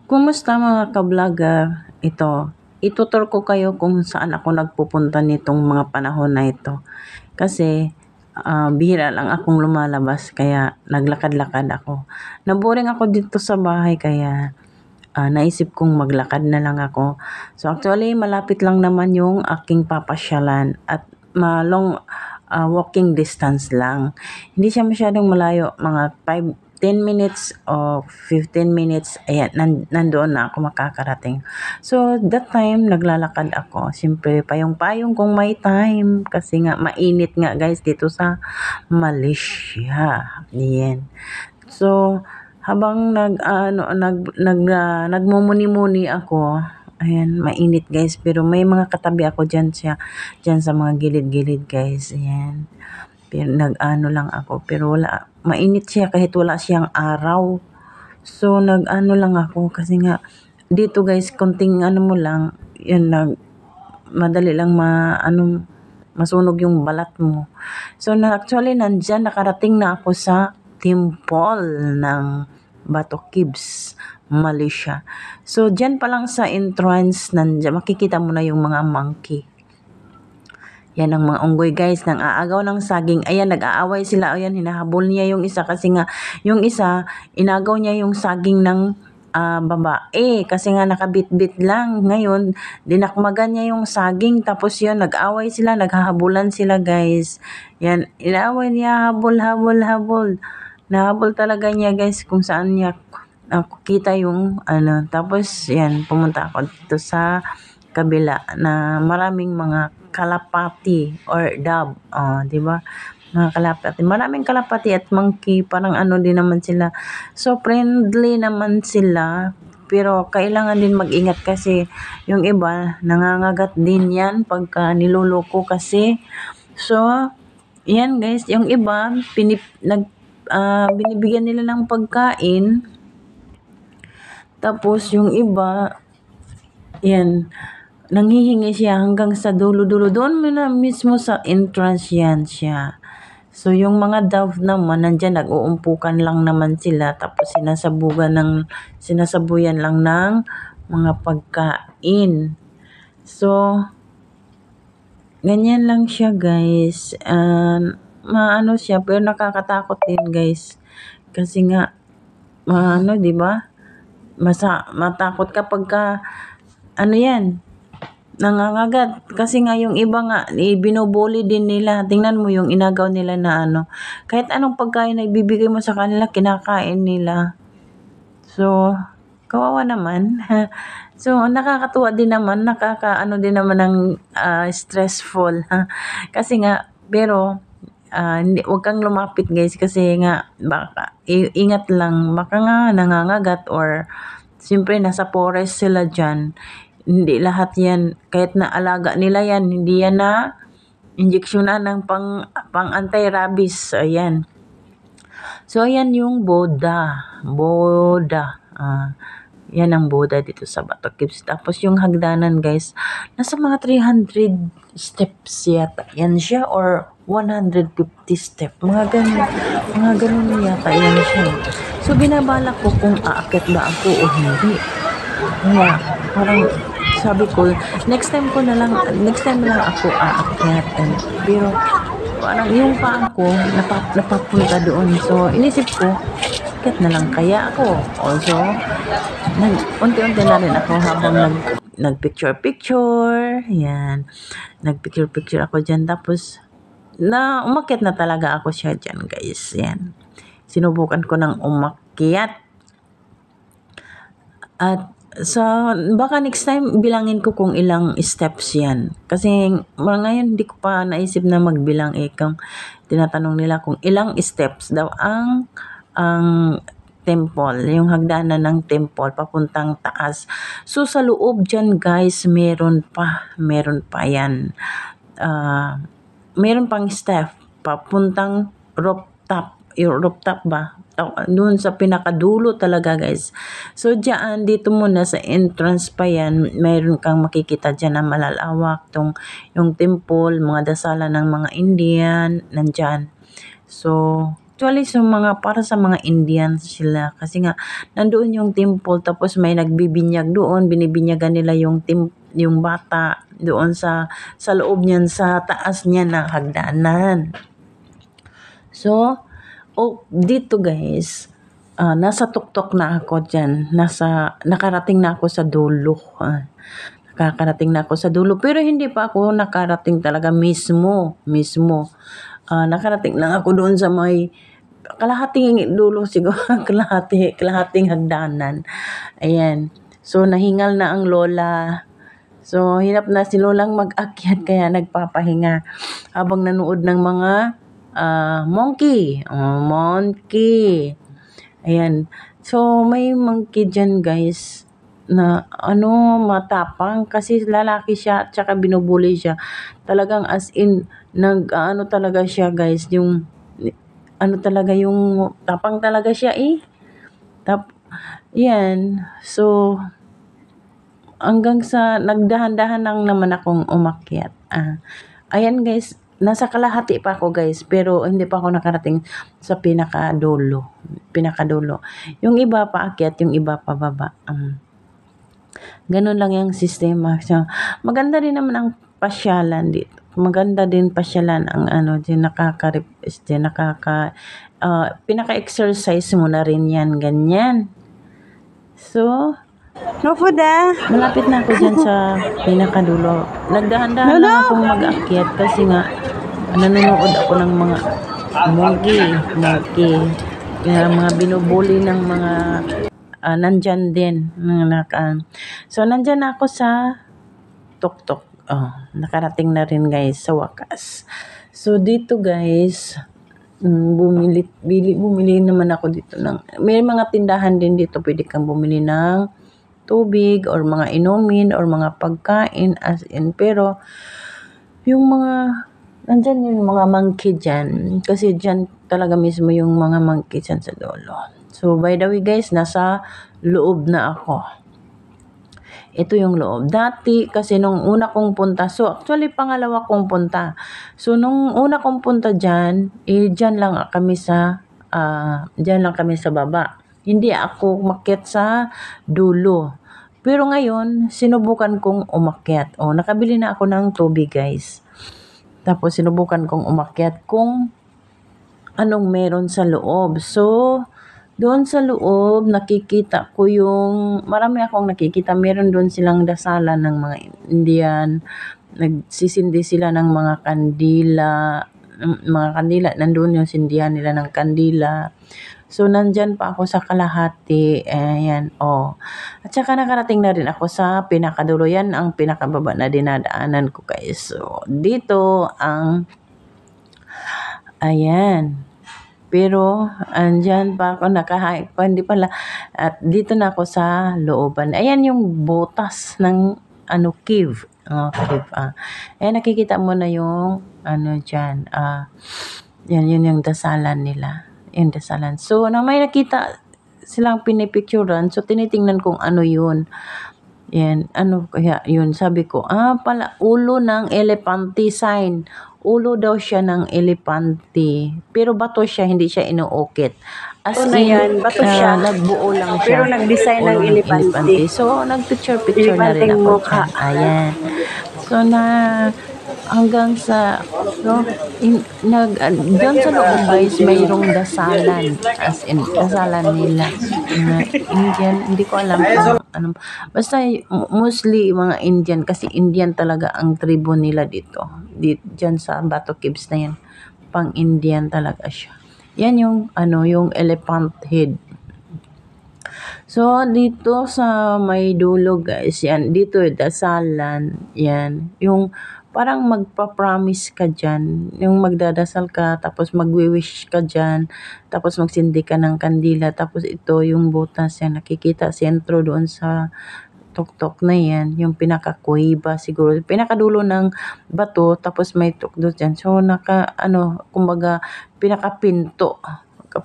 Kumusta mga ka-vlogger? Itutur ko kayo kung saan ako nagpupunta nitong mga panahon na ito. Kasi bihira lang akong lumalabas kaya naglakad-lakad ako. Naboring ako dito sa bahay kaya naisip kong maglakad na lang ako. So actually malapit lang naman yung aking papasyalan at malong walking distance lang. Hindi siya masyadong malayo, mga 10 minutes o 15 minutes, ayan, nandoon na ako makakarating. So, that time, naglalakad ako. Siyempre, payong-payong kung may time. Kasi nga, mainit nga guys dito sa Malaysia. Yan. So, habang nagmumuni-muni ako, ayan, mainit guys. Pero may mga katabi ako dyan sa mga gilid-gilid guys. Ayan. Pero lang ako. Pero wala, mainit siya kahit wala siyang araw. So, lang ako kasi nga, dito guys, konting mo lang, yan, madali lang masunog yung balat mo. So, actually, nandyan, nakarating na ako sa temple ng Batok Caves, Malaysia. So, dyan pa lang sa entrance, nandyan, makikita mo na yung mga monkey. Yan ang mga unggoy guys, nang aagaw ng saging. Ayan, nag-aaway sila. Ayan, hinahabol niya yung isa kasi nga, yung isa, inagaw niya yung saging ng babae. Kasi nga nakabit-bit lang. Ngayon, dinakmagan niya yung saging. Tapos yun, nag-aaway sila, naghahabulan sila guys. Yan, inaaway niya, habol. Nahabol talaga niya guys kung saan niya kita yung Tapos yan, pumunta ako dito sa kabila na maraming mga kalapati or dove, di ba? Mga kalapati, maraming kalapati at monkey, parang din naman sila. So friendly naman sila, pero kailangan din mag-ingat kasi yung iba nangangagat din yan pagka niloloko kasi. So yan guys, yung iba binibigyan nila ng pagkain, tapos yung iba yan, nanghihingi siya hanggang sa dulo-dulo. Doon mo na mismo sa entrance yan siya. So, yung mga dove naman, nandyan, nag-uumpukan lang naman sila. Tapos, sinasabuyan lang ng mga pagkain. So, ganyan lang siya, guys. Maano siya, pero nakakatakot din, guys. Kasi nga, di ba? Matakot kapag yan, nangangagat. Kasi nga yung iba nga, binubuli din nila. Tingnan mo yung inagaw nila na kahit anong pagkain na ibibigay mo sa kanila, kinakain nila. So, kawawa naman. So, nakakatuwa din naman, din naman ng stressful. Kasi nga, pero, huwag kang lumapit guys kasi nga, baka, ingat lang, baka nga nangangagat or, siyempre, nasa forest sila dyan. Hindi lahat yan, kahit na alaga nila yan, hindi yan na injeksyonan ng pang anti-rabies. Ayan. So, ayan yung Boda. Yan ang Boda dito sa Batok Caves. Tapos yung hagdanan guys, nasa mga 300 steps yata. Yan siya or 150 step. Mga ganun yata yan siya. So, binabalak ko kung aakyat ba ako o hindi. Kaya, parang sabi ko, next time na lang ako aakyat. Pero, parang yung paa ko, napapunta doon. So, inisip ko, aakyat na lang kaya ako. Also, unti-unti na rin ako habang nagpicture-picture. Yan. Nagpicture-picture ako dyan. Tapos, umakyat na talaga ako siya dyan, guys. Yan. Sinubukan ko ng umakyat. At baka next time bilangin ko kung ilang steps yan. Kasi ngayon hindi ko pa naisip na magbilang kung tinatanong nila kung ilang steps daw ang temple, yung hagdanan ng temple papuntang taas. So sa loob dyan guys, meron pa yan. Meron pang step papuntang rooftop. Yung rooftop ba? Doon sa pinakadulo talaga guys. So dito muna sa entrance pa yan, mayroon kang makikita dyan na malalawak yung temple, mga dasalan ng mga Indian, nandyan. So actually para sa mga Indians sila kasi nga nandoon yung temple tapos may nagbibinyag doon, binibinyagan nila yung bata doon sa loob niyan, sa taas niya na hagdanan. So, dito guys, nasa tuktok na ako dyan. Nakarating na ako sa dulo. Nakakarating na ako sa dulo. Pero hindi pa ako nakarating talaga mismo. Nakarating lang ako doon sa may kalahating dulo siguro. kalahating hagdanan. Ayan. So, nahingal na ang lola. So, hirap na si lolang mag-akyat kaya nagpapahinga habang nanood ng mga monkey. Monkey. Ayan. So, may monkey dyan guys na matapang kasi lalaki siya at saka binubuli siya. Talagang as in, talaga siya guys, yung talaga yung tapang talaga siya eh. Yan. So, hanggang sa nagdahan-dahan lang naman akong umakyat. Ayan guys, nasa kalahati pa ako guys, pero hindi pa ako nakarating sa pinakadulo. Yung iba paakyat, yung iba pababa. Ganun lang yung sistema. So, maganda rin naman ang pasyalan dito. Maganda din pasyalan ang pinaka-exercise mo na rin yan, ganyan. So, No food malapit na ako dyan sa pinakadulo. Nagdahan-dahan lang akong mag-akyat kasi nga nanonood ako ng mga monkey. Mga binubuli ng mga nandyan din. So, nandyan ako sa tuktok. Nakarating na rin guys sa wakas. So, dito guys, bumili naman ako dito may mga tindahan din dito, pwede kang bumili ng tubig or mga inumin or mga pagkain as in, pero yung mga nandyan yung mga monkey dyan kasi dyan talaga mismo yung mga monkey dyan sa dulo. So by the way guys, nasa loob na ako. Ito yung loob. Dati kasi nung una kong punta, so actually pangalawa kong punta. So nung una kong punta dyan, dyan lang kami sa baba. Hindi ako umakyat sa dulo. Pero ngayon, sinubukan kong umakyat. Nakabili na ako ng tubig guys. Tapos sinubukan kong umakyat kung anong meron sa loob. So, doon sa loob, nakikita ko marami akong nakikita. Meron doon silang dasalan ng mga Indian. Nagsisindi sila ng mga kandila. Nandun yung sindihan nila ng kandila. So, nandyan pa ako sa kalahati. Ayan, At saka nakarating na rin ako sa pinakadulo. Yan ang pinakababa na dinadaanan ko guys. So, dito ayan. Pero, andyan pa ako, nakahike pa, hindi pala. At dito na ako sa looban. Ayan yung butas ng cave. Cave. Ayan, nakikita mo na yung dyan. Yan, yun yung dasalan nila. Yung dasalan. So, may nakita silang pinipicturan. So, tinitingnan kung ano yun. Yan, kaya yun. Sabi ko, pala, ulo ng elepante sign. Ulo daw siya ng elepante. Pero bato siya, hindi siya inuukit. As in, bato siya. Nagbuo lang siya. Pero nag-design ng elepante. So, nagpicture na rin ako dyan. Ayan. So, hanggang sa doon sa loob guys, mayroong dasalan, as in dasalan nila Indian, hindi ko alam kung basta mostly mga Indian kasi Indian talaga ang tribo nila dito dyan sa Bato Caves na yan, pang Indian talaga siya. Yan yung elephant head. So, dito sa may dulo guys, yan, dito dasalan, yan, yung parang magpa-promise ka dyan, yung magdadasal ka, tapos magwi-wish ka dyan, tapos magsindi ka ng kandila, tapos ito yung butas yan, nakikita, sentro doon sa tuktok na yan, yung pinaka-kuweba siguro, pinakadulo ng bato, tapos may tuktok dyan, so kumbaga, pinaka-pinto,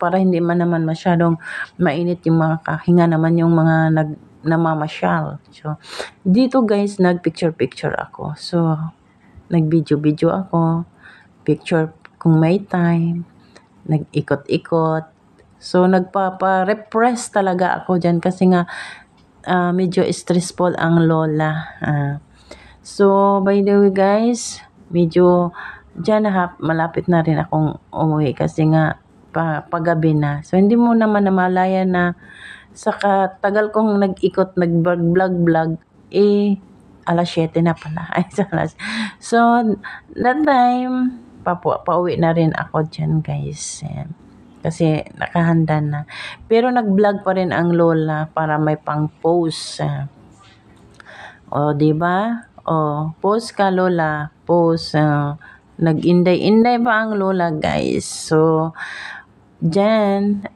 para hindi man naman masyadong mainit yung mga kahinga naman yung mga namamasyal. So, dito guys, nag-picture ako. So, nag-video ako, picture kung may time. nag-ikot-ikot. So, nagpapa-repress talaga ako dyan kasi nga medyo stressful ang lola. So, by the way guys, medyo dyan malapit na rin akong umuwi kasi nga paggabi na. So, hindi mo naman namalaya na sa katagal kong nag-ikot, nag-vlog, alas 7 na pala. So, that time, pauwi na rin ako dyan guys. Kasi nakahanda na. Pero nag-vlog pa rin ang lola para may pang-post. O, diba? O, post ka lola. Post. Nag-inday-inday pa ang lola guys. So, dyan,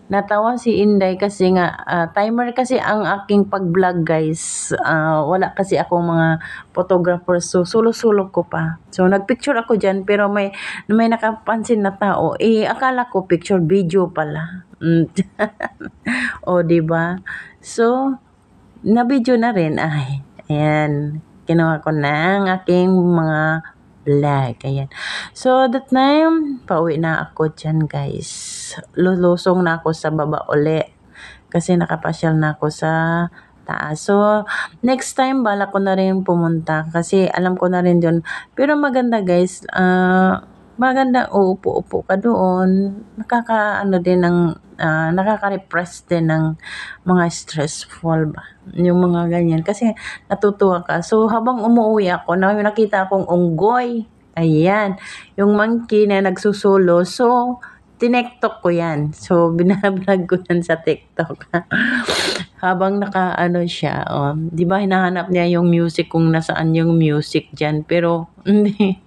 natawa si Inday kasi nga, timer kasi ang aking pag-vlog guys. Wala kasi akong mga photographer. So, sulo-sulo ko pa. So, nagpicture ako dyan pero may nakapansin na tao. Akala ko picture video pala. O, diba? So, na-video na rin. Ayan. Ginawa ko na ang aking mga vlog. Ayan. So, that time, pauwi na ako dyan, guys. Lulusong na ako sa baba uli. Kasi nakapasyal na ako sa taas. So, next time, bala ko na rin pumunta. Kasi alam ko na rin dyan. Pero maganda, guys. Maganda, uupo-upo ka doon. Nakaka-repress din ng mga stressful ba. Yung mga ganyan. Kasi natutuwa ka. So, habang umuwi ako, nakita akong unggoy. Ayan. Yung monkey na nagsusulo. So, tinektok ko yan. So, binablog ko yan sa TikTok. Habang siya. Di ba hinahanap niya yung music kung nasaan yung music dyan. Pero, hindi.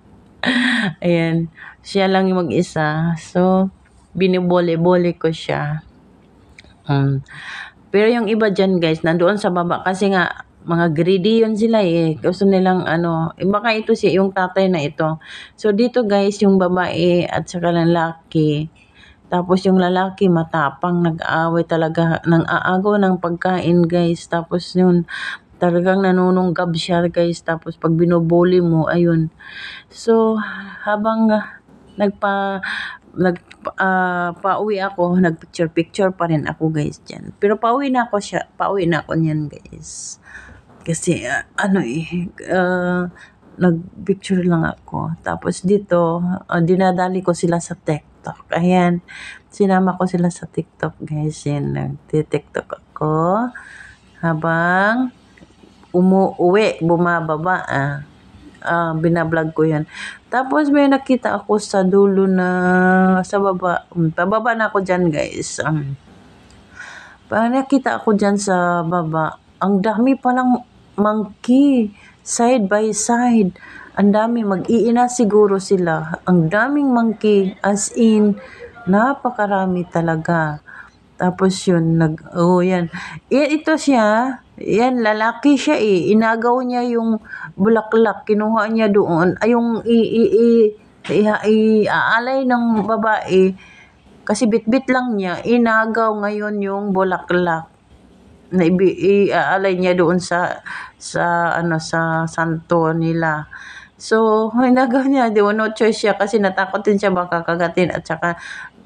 Ayan. Siya lang yung mag-isa. So, binibole-bole ko siya. Pero yung iba dyan guys, nandoon sa baba kasi nga mga greedy yun sila Gusto nilang baka ito yung tatay na ito. So dito guys, yung babae at saka lalaki. Tapos yung lalaki matapang, nag-aaway talaga, nang aagaw ng pagkain guys. Tapos yun, talagang nanununggab siya guys. Tapos pag binubuli mo, ayun. So habang pauwi ako, nagpicture pa rin ako guys dyan. Pero pauwi na ako niyan guys. Kasi nagpicture lang ako. Tapos dito, dinadali ko sila sa TikTok. Ayan, sinama ko sila sa TikTok guys. Yan, nagti-TikTok ako. Habang umuwi, bumababa binablog ko yan. Tapos may nakita ako sa dulo na sa baba. Pababa na ako dyan guys. Nakita ako dyan sa baba. Ang dami palang monkey. Side by side. Ang dami. Mag-iina siguro sila. Ang daming monkey. As in, napakarami talaga. Tapos yun, yan. Ito siya. Yan, lalaki siya Inagaw niya yung bulaklak. Kinuha niya doon. Ay, yung iaalay ng babae. Kasi bit-bit lang niya. Inagaw ngayon yung bulaklak. Na iaalay niya doon sa santo nila. So, inagaw niya. No choice siya kasi natakot din siya baka kagatin. At saka,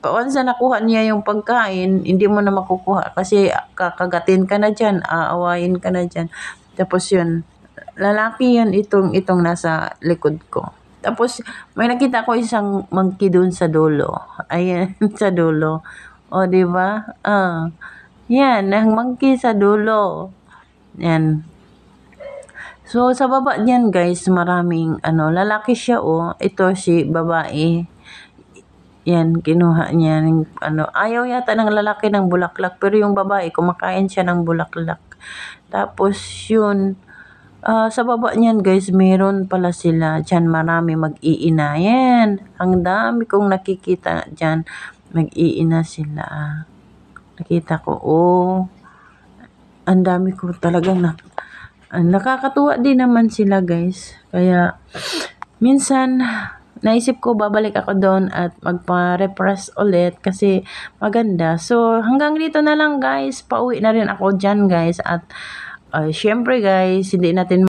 once na nakuha niya yung pagkain, hindi mo na makukuha kasi kakagatin ka na dyan, aawayin ka na dyan. Tapos yun, lalaki yun itong nasa likod ko. Tapos may nakita ko isang monkey doon sa dulo. Ayan, sa dulo. O, diba? Yan, ang monkey sa dulo. Yan. So, sa baba niyan guys, maraming lalaki siya Ito si babae. Yan, kinuha niya ng ayaw yata ng lalaki ng bulaklak, pero yung babae kumakain siya ng bulaklak. Tapos yun, sa baba niyan guys, meron pala sila diyan, marami mag-iina. Yan, ang dami kong nakikita diyan, mag-iina sila. Nakita ko, ang dami ko talagang nakakatuwa din naman sila guys. Kaya minsan naisip ko babalik ako doon at magpa-repress ulit kasi maganda. So, hanggang dito na lang guys. Pauwi na rin ako dyan guys. At syempre guys, hindi natin